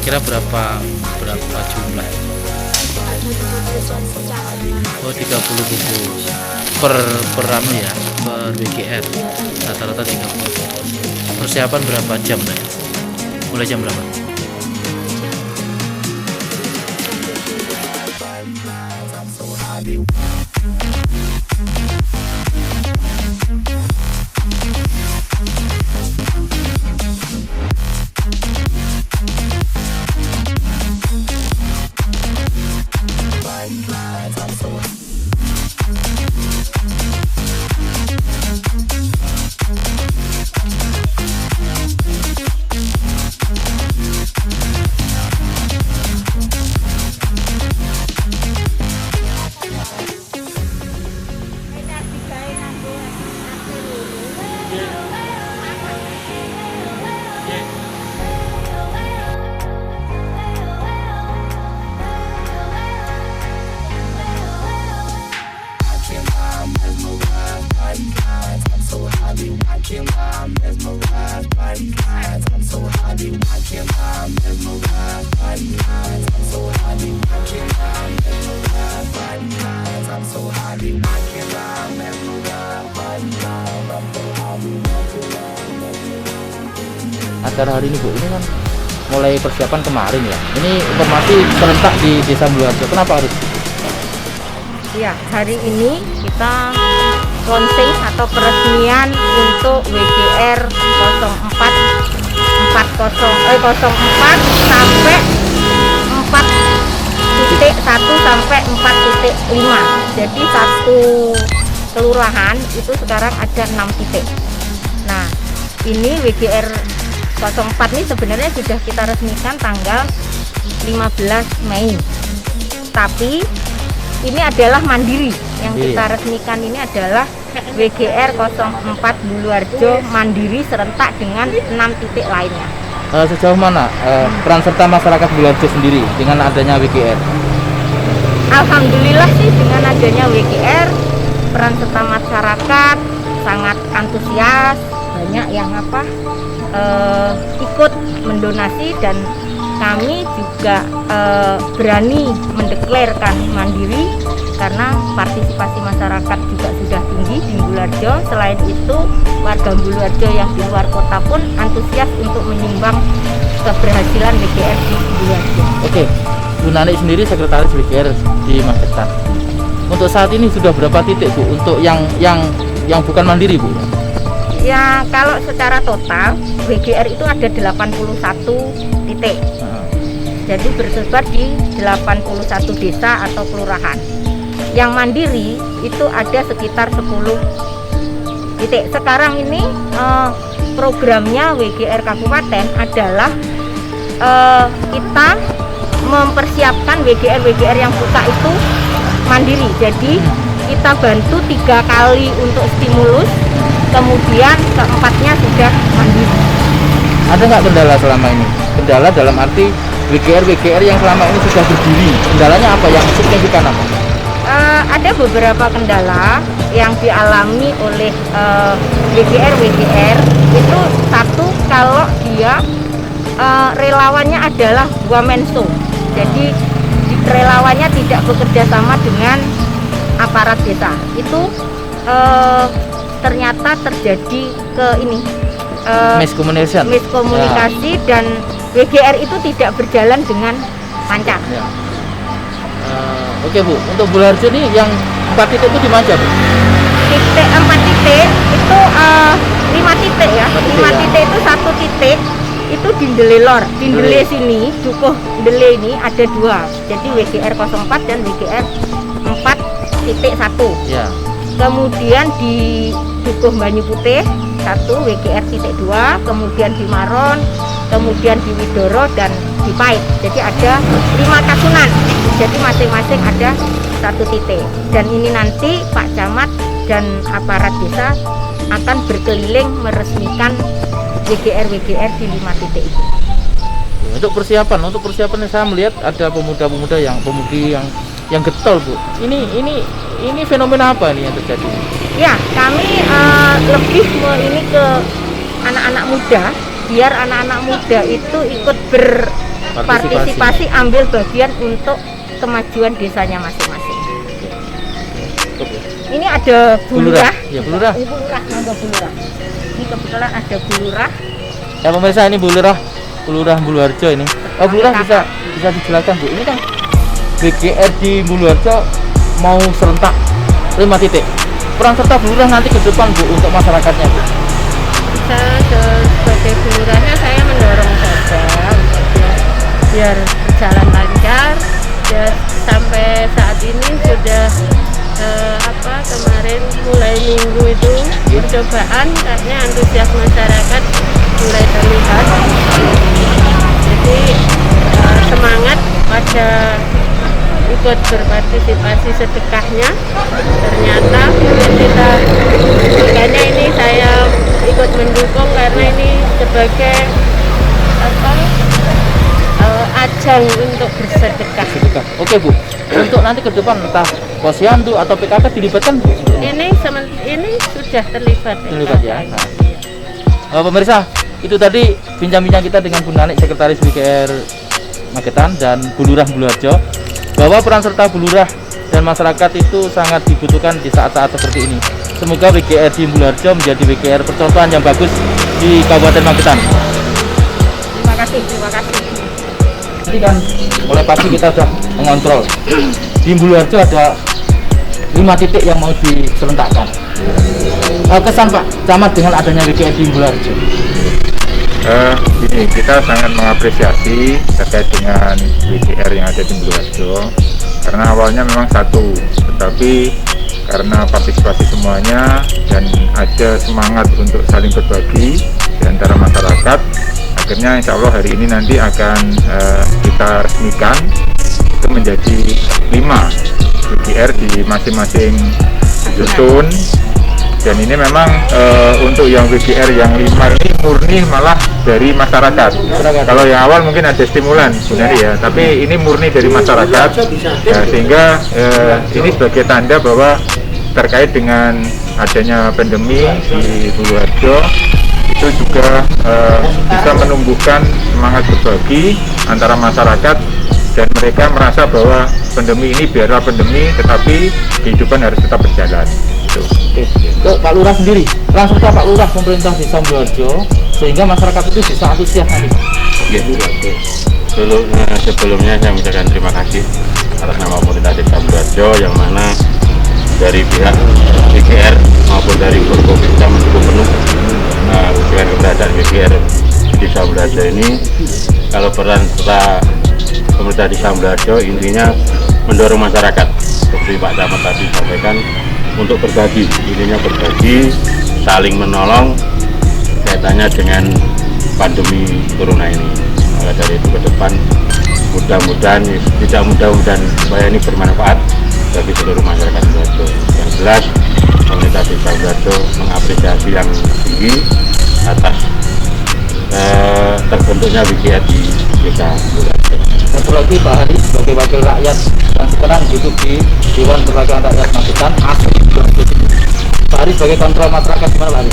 kira-kira berapa jumlah? Oh, 30 bungkus per anu ya, per WGR rata-rata 30. Persiapan berapa jam nih? Mulai jam berapa? Acara hari ini Bu, ini kan mulai persiapan kemarin ya. Ini informasi serentak di Desa Buluharjo. Kenapa harus? Ya, hari ini kita launching atau peresmian untuk WGR 04 sampai 4.1 sampai 4.5. Jadi satu kelurahan itu sekarang ada 6 titik. Nah, ini WGR 04 ini sebenarnya sudah kita resmikan tanggal 15 Mei. Tapi ini adalah mandiri. Yang kita resmikan ini adalah WGR 04 Buluharjo mandiri serentak dengan 6 titik lainnya. Sejauh mana peran serta masyarakat Buluharjo sendiri dengan adanya WGR? Alhamdulillah sih dengan adanya WGR peran serta masyarakat sangat antusias, banyak yang ikut mendonasi dan kami juga berani mendeklarkan mandiri karena partisipasi masyarakat juga sudah tinggi di Buluharjo. Selain itu warga Buluharjo yang di luar kota pun antusias untuk menyumbang keberhasilan WGR di Buluharjo. Oke, Bu Nani sendiri sekretaris WGR di Magetan. Untuk saat ini sudah berapa titik Bu untuk yang bukan mandiri Bu? Ya, kalau secara total WGR itu ada 81 titik. Jadi bersebar di 81 desa atau kelurahan. Yang mandiri itu ada sekitar 10 titik. Sekarang ini programnya WGR Kabupaten adalah kita mempersiapkan WGR yang buka itu mandiri. Jadi kita bantu 3 kali untuk stimulus, kemudian keempatnya sudah mandiri. Ada nggak kendala selama ini? Kendala dalam arti WGR yang selama ini sudah berdiri, kendalanya apa yang signifikan apa? Ada beberapa kendala yang dialami oleh WGR itu. Satu, kalau dia relawannya adalah wamenso, jadi relawannya tidak bekerja sama dengan aparat desa. Itu ternyata terjadi miskomunikasi dan WGR itu tidak berjalan dengan lancar. Ya. Oke Bu, untuk Buluharjo ini yang 4 titik itu di mana Bu? 4 titik itu 5 titik ya. 5 titik itu 1 titik itu di Ndelelor, di Ndele sini, Dukuh Ndele ini ada 2. Jadi WGR 04 dan WGR 4.1. Ya. Kemudian di Dukuh Banyu Putih 1 WGR titik 2, kemudian di Maron, kemudian di Widoro dan di Pait. Jadi ada 5 kasunan. Jadi masing-masing ada 1 titik. Dan ini nanti Pak Camat dan aparat desa akan berkeliling meresmikan WGR di 5 titik itu. Untuk persiapan saya melihat ada pemuda-pemuda pemudi yang getol Bu. Ini fenomena apa ini yang terjadi? Ya, kami lebih ke anak-anak muda, biar anak-anak muda itu ikut partisipasi, ambil bagian untuk kemajuan desanya masing-masing. Ini ada bulurah. Ya, bulurah. Ini bulurah, mangga bulurah. Ini kebetulan ada bulurah. Ya pemirsa, ini bulurah Buluharjo ini. Oh, bulurah bisa dijelaskan Bu. Ini kan WGR di Buluharjo mau serentak 5 titik. Peran serta bulurah nanti ke depan Bu untuk masyarakatnya Bu. Saya sebagai bulurahnya saya mendorong saja biar jalan lancar. Ya, sampai saat ini sudah kemarin mulai minggu itu percobaan, kayaknya antusias masyarakat mulai terlihat. Jadi semangat pada ikut berpartisipasi sedekahnya. Ternyata makanya ini saya ikut mendukung karena ini sebagai ajang untuk bersedekah. Oke Bu, untuk nanti ke depan entah Posyandu atau PKK dilibatkan Bu? Ini sudah terlibat ya. Nah, pemirsa, itu tadi bincang-bincang kita dengan Bu Nanik, Sekretaris WGR Magetan dan Bulurah Buluharjo, bahwa peran serta bulurah dan masyarakat itu sangat dibutuhkan di saat-saat seperti ini. Semoga WGR di Buluharjo menjadi WGR percontohan yang bagus di Kabupaten Magetan. Terima kasih. Tadi kan mulai pagi kita sudah mengontrol di Buluharjo ada 5 titik yang mau diserentakkan. Kesan Pak Camat dengan adanya WGR di Buluharjo? Ini kita sangat mengapresiasi terkait dengan WGR yang ada di Buluharjo, karena awalnya memang satu, tetapi karena partisipasi semuanya dan ada semangat untuk saling berbagi di antara masyarakat, akhirnya insya Allah hari ini nanti akan kita resmikan itu menjadi 5 WGR di masing-masing dusun. Dan ini memang untuk yang WGR yang 5 ini murni malah dari masyarakat. Kalau yang awal mungkin ada stimulan sebenarnya ya, tapi ini murni dari masyarakat ya, sehingga ini sebagai tanda bahwa terkait dengan adanya pandemi di Buluharjo itu juga bisa menumbuhkan semangat berbagi antara masyarakat, dan mereka merasa bahwa pandemi ini biarlah pandemi, tetapi kehidupan harus tetap berjalan. Oke. Ke Pak Lurah sendiri, peran serta Pak Lurah pemerintah Desa Buluharjo sehingga masyarakat itu bisa antusias nanti. Ya, sebelumnya saya mengucapkan terima kasih atas nama pemerintah Desa Buluharjo, yang mana dari pihak WGR maupun dari Forkopimda kita mendukung penuh dengan keberadaan WGR di Desa Buluharjo ini. Kalau peran serta pemerintah Desa Buluharjo intinya mendorong masyarakat seperti Pak Camat tadi sampaikan, untuk berbagi, intinya berbagi, saling menolong kaitannya dengan pandemi corona ini. Maka dari itu ke depan mudah-mudahan supaya ini bermanfaat bagi seluruh masyarakat Buluharjo. Yang jelas pemerintah Desa Buluharjo mengapresiasi yang tinggi atas terbentuknya WGR di Desa Buluharjo. Satu lagi Pak Hari sebagai wakil rakyat yang sekarang duduk di Dewan Perwakilan Rakyat Magetan asli Buluharjo. Pak Hari sebagai kontrol masyarakat gimana Pak Hari?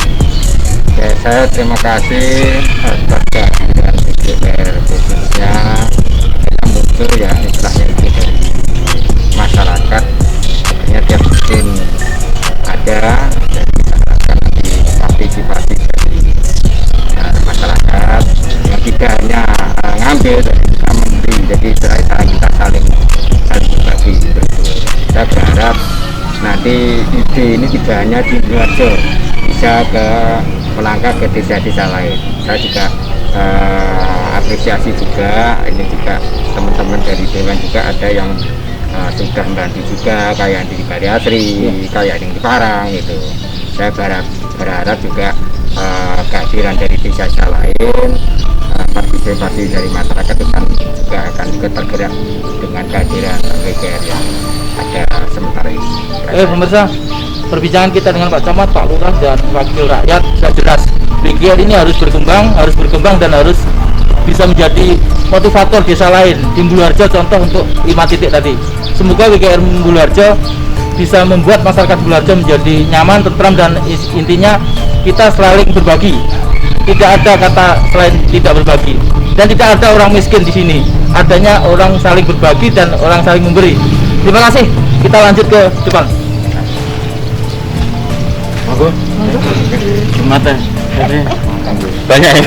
Oke, saya terima kasih atas kehadiran WGR khususnya kita muncul ya istilahnya itu dari masyarakat. Artinya tiap musim ada dari masyarakat, nanti partisipasi dari masyarakat yang tidak hanya ngambil dari memberi, jadi kita saling berbagi. Kita berharap nanti ide ini tidak hanya di Buluharjo, bisa melangkah ke desa-desa lain. Saya juga apresiasi juga, ini juga teman-teman dari Dewan juga ada yang sudah membantu juga, kayak di Bariasri, kayak yang di Parang gitu. Saya berharap juga kehadiran dari desa lain, partisipasi dari masyarakat itu kan juga akan tergerak dengan kehadiran WGR yang ada sementara ini. Pemirsa, perbincangan kita dengan Pak Camat, Pak Lurah dan Wakil Rakyat sudah jelas. WGR ini harus berkembang dan harus bisa menjadi motivator desa lain di Buluharjo, contoh untuk 5 titik tadi. Semoga WGR Buluharjo bisa membuat masyarakat Buluharjo menjadi nyaman, tentram, dan intinya kita saling berbagi. Tidak ada kata selain tidak berbagi. dan tidak ada orang miskin di sini. Adanya orang saling berbagi dan orang saling memberi. Terima kasih. Kita lanjut ke depan. Monggo. Mata. Banyak ya.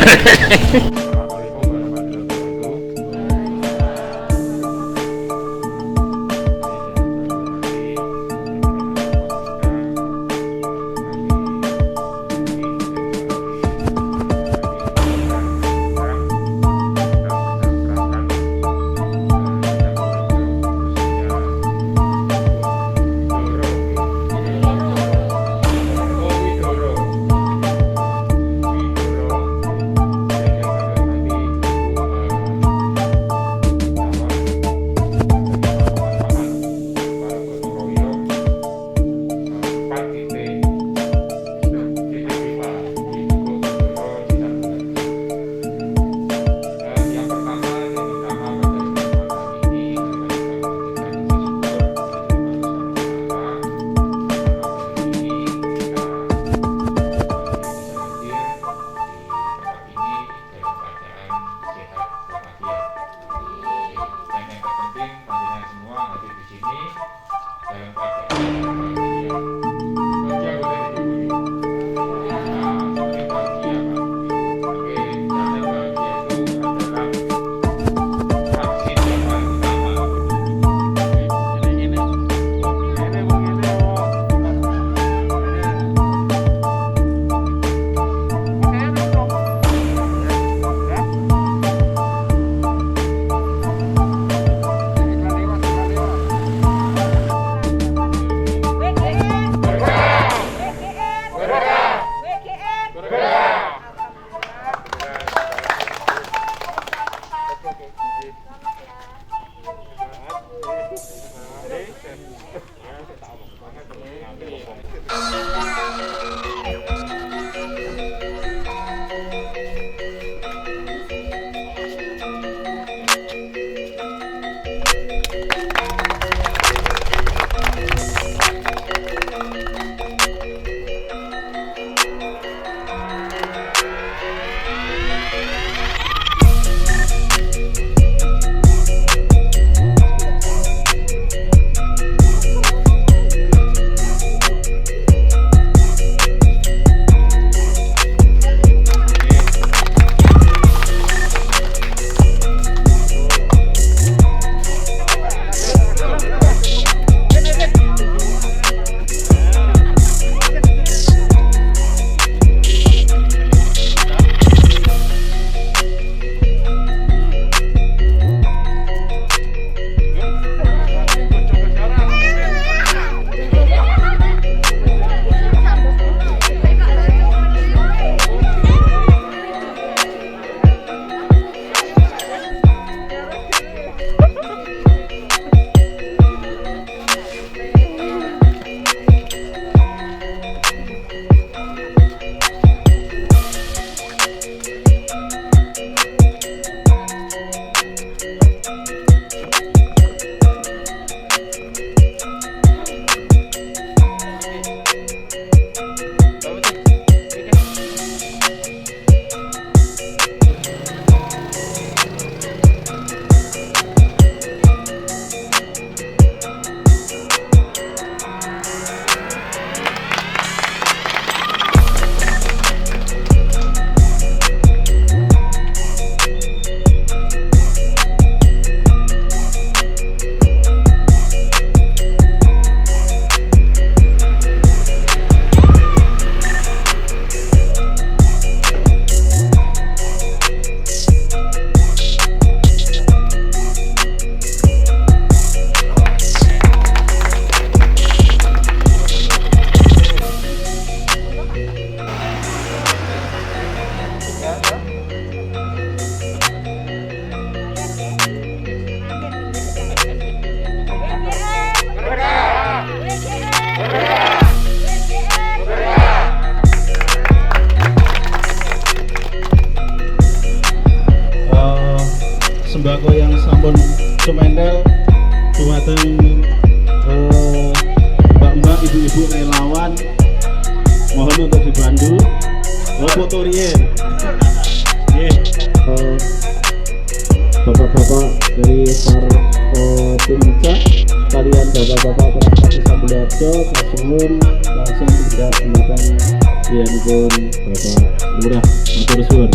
sembako yang sampun sumendel dumateng mbak-mbak, ibu-ibu relawan, mohon untuk dibantu foto rien. Bulurejo, kasuwun langsung tidak gunakan biayanipun Bapak Lurah. Matur suwun.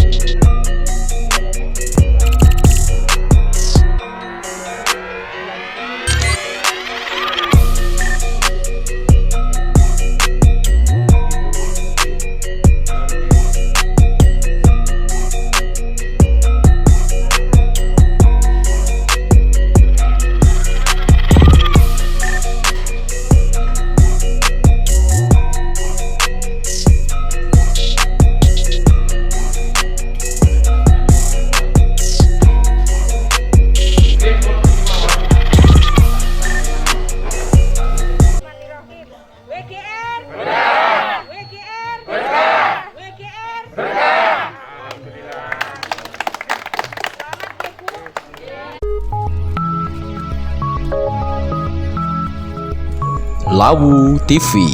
Lawu TV,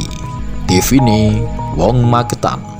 TV-ne wong Magetan.